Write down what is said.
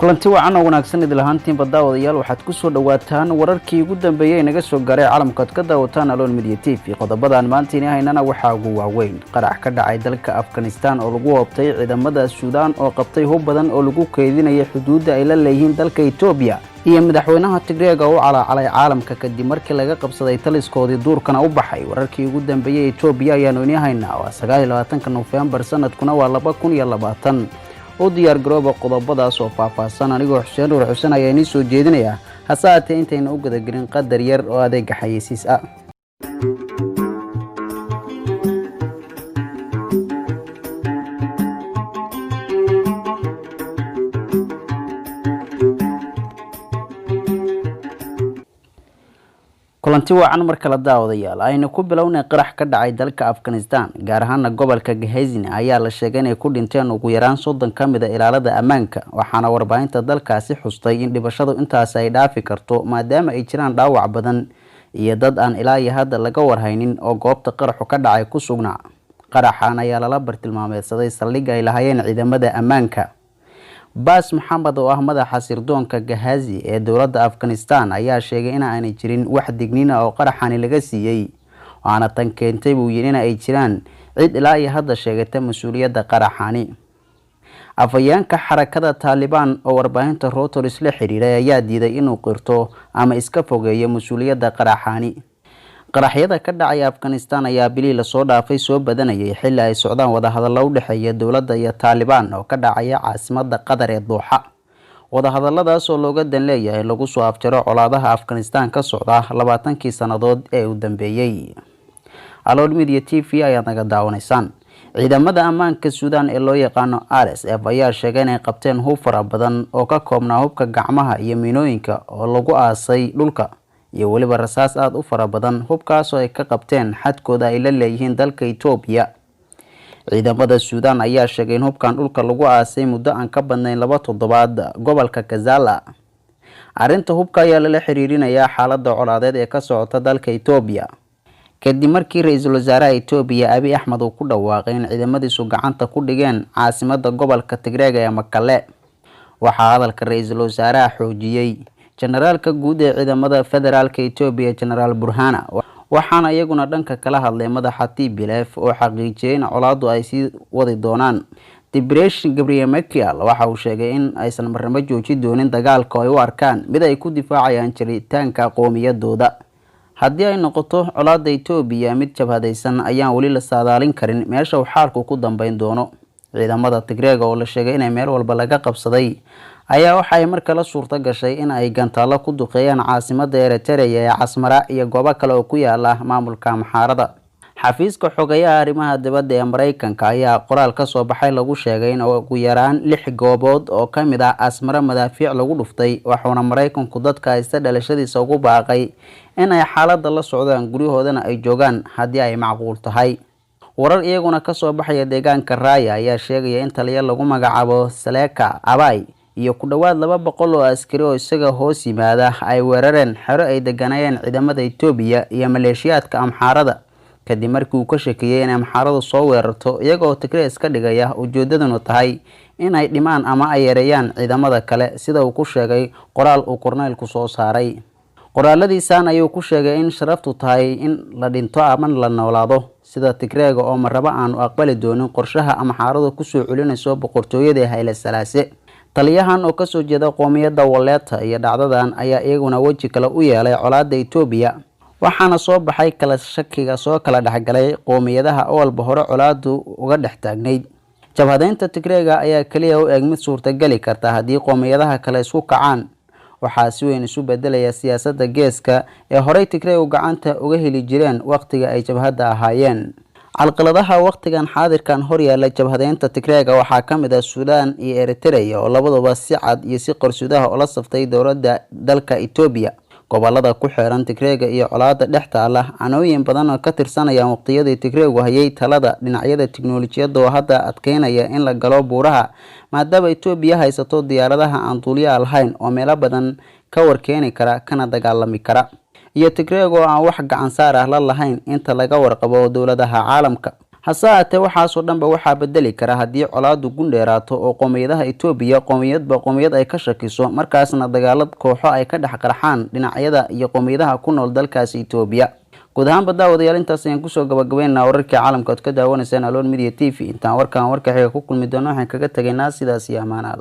kulanti wacan oo wanaagsan idil ahaantiin baddaawadayaal waxaad ku soo dhawaataan wararkii ugu dambeeyay naga soo gaaray caalamkaad ka daawataan Aloon Media TV. qodobadan maantiin haynana waxaa ugu waaweyn qarax ka dhacay dalka Afghanistan oo lagu hoobtay ciidamada Suudaan oo qabtay hub badan oo lagu kaydinayay xuduudda ay la leeyihiin dalka Itoobiya iyo madaxweynaha Tigreega oo calaalay caalamka kadib markii laga qabsaday taliskoodii duurkana u baxay. wararkii ugu dambeeyay Itoobiya ayaanu inii haynaa waa 29 November sanadkuna waa 2020 oo diyaar garooba qodobadaas oo faahfaahsan anigoo Xuseen Nuur Xuseen ayaa inii soo jeedinaya hasaatee intayna u gadagelin qadar yar oo adeeg xayeysiis ah. kulanti wacan marka la daawadayaal ayna ku bilownay qarax ka dhacay dalka Afghanistan gaar ahaan gobolka Ghazni ayaa la sheegay inay ku dhinteen ugu yaraan 30 kamid ah ilaalada ammaanka waxaana warbaahinta dalkaasi xustay in dhibashadu intaas ay dhaafi karto maadaama ay jiraan dhaawac badan iyo dad aan ilaa iyo hadda laga warhaynin oo goobta qaraxu ka dhacay ku sugnaa. qaraxan ayaa lala bartilmaameedsaday saldhigga ay lahaayeen ciidamada ammaanka. Baas Maxamed oo ah madaxa sirdoonka Ghazni ee dowladda Afghanistan ayaa sheegay in aanay jirin wax digniin ah oo qaraxani laga siiyay waana tan keentay buu yiri in ay jiraan cid ilaa iyo hadda sheegatay mas'uuliyadda qaraxani. afayeenka xarakada Taliban oo warbaahinta Reuters la xiriiray ayaa diiday inuu qirto ama iska fogeeyo mas'uuliyadda qaraxani. qaraxyada ka dhacay Afghanistan ayaa bilii la soo dhaafay soo badanayay xilli ay socdaan wada hadallo u dhaxeeya dowladda iyo Taliban oo ka dhacaya caasimadda Qatar ee Dooxa. wada hadalladaas oo looga dan leeyahay lagu soo afjaro colaadaha Afghanistan ka socda 20kii sanadood ee u dambeeyay. Aloon Media TV ayaa naga daawanaysaan. ciidamada ammaanka Suudaan ee loo yaqaano RSF ayaa sheegay inay qabteen hub fara badan oo ka koobnaa hubka gacmaha iyo miinooyinka oo lagu aasay dhulka iyo waliba rasaas aad u fara badan hubkaas oo ay ka qabteen xadkooda ay la leeyihiin dalka Itoobiya. ciidamada Suudaan ayaa sheegay in hubkan dhulka lagu aasay muddo aan ka badnayn 2 toddobaad gobolka Kassala. arinta hubka ayaa la xiriirinayaa xaaladda colaadeed ee ka socota dalka Itoobiya kadib markii ra'iisul wasaaraha Itoobiya Abiy Ahmed uu ku dhawaaqay in ciidamadiisu gacanta ku dhigeen caasimadda gobolka Tigreega ee Mekelle. waxaa hadalka ra'iisul wasaaraha xoojiyay generaalka guud ee ciidamada federaalka Itoobiya General Burhana waxaana iyaguna dhanka kala hadlay madaxa TPLF oo xaqiijiyay in colaadu ay sii wadi doonaan. Debretsion Gabriel Michael waxa uu sheegay in aysan marnaba joojin doonin dagaalka ay u arkaan mid ay ku difaacayaan jiritaanka qoomiyadooda. haddii ay noqoto colaadda Itoobiya mid jabhadaysan ayaan wali la saadaalin karin meesha uu xaalku ku dambeyn doono. ciidamada Tigreega oo la sheegay in meel walba laga qabsaday ayaa waxa ay mar kale suurta gashay in ay gantaalo ku duqeeyaan caasimadda Eritrea ee Asmara iyo goobo kale oo ku yaala maamulka Amxaarada. xafiiska xogayaha arrimaha dibadda ee Mareykanka ayaa qoraal ka soo baxay lagu sheegay in ugu yaraan 6 goobood oo kamid ah Asmara madaafiic lagu dhuftay waxaana Mareykanku dadka haysta dhalashadiisa ugu baaqay in ay xaaladda la socdaan gurigoodana ay joogaan haddii ay macquul tahay. warar iyaguna ka soo baxaya deegaanka Raaya ayaa sheegaya in taliye lagu magacaabo Saleka Abay iyo ku dhawaad 200 oo askari oo isaga hoos yimaada ay weerareen xero ay deganayeen ciidamada Itoobiya iyo maleeshiyaadka Amxaarada kadib markii uu ka shakiyay in Amxaaradu soo weerarto iyagoo Tigreeg iska dhigaya ujeedaduna tahay in ay dhimaan ama ay yareeyaan ciidamada kale sida uu ku sheegay qoraal uu korneelku soo saaray. qoraaladiisan ayuu ku sheegay in sharaftu tahay in la dhinto ama la noolaado sida Tigreega oo marraba aan u aqbali doonin qorshaha Amxaaradu ku soo celinayso boqortooyada Hayle Salaase. taliyahan oo ka soo jeeda qoomiyadda Waleeta iyo dhacdadan ayaa iyaguna waji kale u yeelay colaadda Itoobiya waxaana soo baxay kala shakiga soo kala dhaxgalay qoomiyadaha oo walba hore colaadu uga dhex taagnayd. jabhadeynta Tigreega ayaa kaliya u eeg mid suurtagali karta haddii qoomiyadaha kale isku kacaan. waxaa si weyn isu bedelaya siyaasadda geeska ee horey Tigreegu gacanta uga heli jireen waqtiga ay jabhadda ahaayeen. calqaladaha waqtigan xaadirkan hor yaala jabhadeynta Tigreega waxaa kamid ah Suudaan iyo Eritrea oo labaduba si cad iyo si qarsoodi oo la saftay dowladda dalka Itoobiya. gobolada ku xeeran Tigreega iyo colaadda dhex taala anooyin badan oo ka tirsanaya waqtiyadii Tigreegu hayay talada dhinacyada tiknoolajiyadda oo hadda adkeynaya in la galo buuraha maadaama Itoobiya haysato diyaaradaha aan duuliye lahayn oo meelo badan ka warkeeni kara kana dagaalami kara iyo Tigreeg oo aan wax gacan saar ah la lahayn inta laga warqabo dowladaha caalamka. hase ahaatee waxaasoo dhanba waxaa bedeli kara haddii colaadu gundheeraato oo qowmiyadaha Itoobiya qowmiyad ay ka shakiso markaasna dagaalad kooxo ay ka dhex qarxaan dhinacyada iyo qowmiyadaha ku nool dalkaasi Itoobiya. guud ahaan daawadayaal intaas ayaan kusoo gabagabeynaa wararkii caalamka oo ka daawanaysaan Alon Media TV. intaan warkan warka xiga ku kulmi doono waxaan kaga tageynaa sidaas iyo amaanaad.